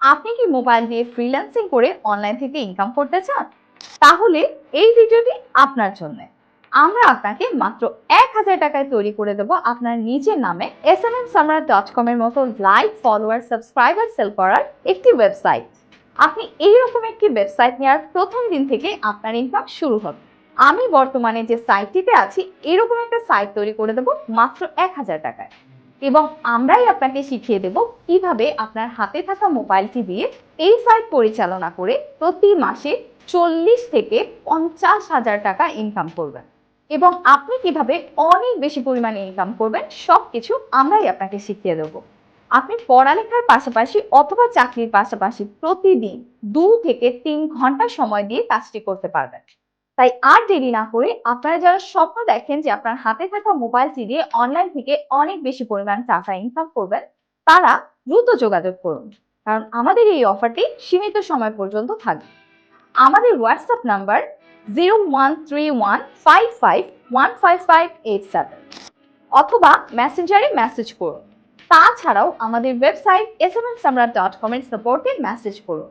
আপনি কি মোবাইল দিয়ে ফ্রিল্যান্সিং করে অনলাইন থেকে ইনকাম করতে চান? তাহলে এই ভিডিওটি আপনার জন্য। আমরা আপনাকে মাত্র ১,০০০ টাকায় তৈরি করে দেব আপনার নিজের নামে smmsamra.com এর মতো লাইক, ফলোয়ার, সাবস্ক্রাইবার সেল করার একটি ওয়েবসাইট। আপনি এইরকম একটি ওয়েবসাইট নেওয়ার প্রথম দিন থেকে আপনার ইনকাম শুরু হবে। আমি বর্তমানে যে সাইটটিতে আছি এরকম একটা সাইট তৈরি করে দেব মাত্র ১,০০০ টাকায়। এবং আমরাই আপনাকে শিখিয়ে দেব কিভাবে আপনার হাতে থাকা মোবাইলটি দিয়ে এই সাইট পরিচালনা করে প্রতি মাসে ৪০ থেকে ৫০,০০০ টাকা ইনকাম করবেন এবং আপনি কিভাবে অনেক বেশি পরিমাণে ইনকাম করবেন সবকিছু আমরাই আপনাকে শিখিয়ে দেব। আপনি পড়ালেখার পাশাপাশি অথবা চাকরির পাশাপাশি প্রতিদিন ২ থেকে ৩ ঘন্টা সময় দিয়ে কাজটি করতে পারবেন। তাই আর দেরি না করে আপনারা যারা স্বপ্ন দেখেন যে আপনার হাতে থাকা মোবাইলটি দিয়ে অনলাইন থেকে অনেক বেশি পরিমাণ টাকা ইনকাম করবেন, তারা দ্রুত যোগাযোগ করুন। কারণ আমাদের এই অফারটি সীমিত সময় পর্যন্ত থাকবে। আমাদের হোয়াটসঅ্যাপ নাম্বার 013155155587 অথবা মেসেঞ্জারে মেসেজ করুন। তাছাড়াও আমাদের ওয়েবসাইট smnsamra.com এর সাপোর্টে মেসেজ করুন।